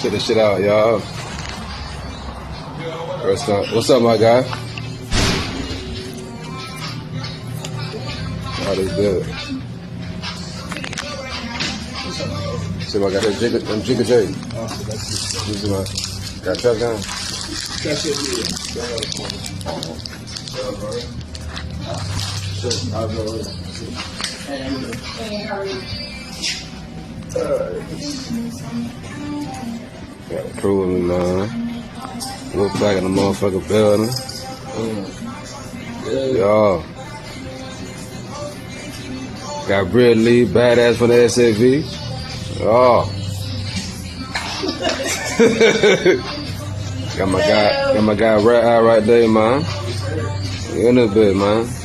Check this shit out, y'all. First up. What's up, my guy? All this good. See what I got here, Jigga J. This is my got truck down. Got a crew with me, man. We're back in the motherfucking building. Y'all. Got Britt Lee, badass from the SAV. Oh. got my guy Red Eye right there, man. In a bit, man.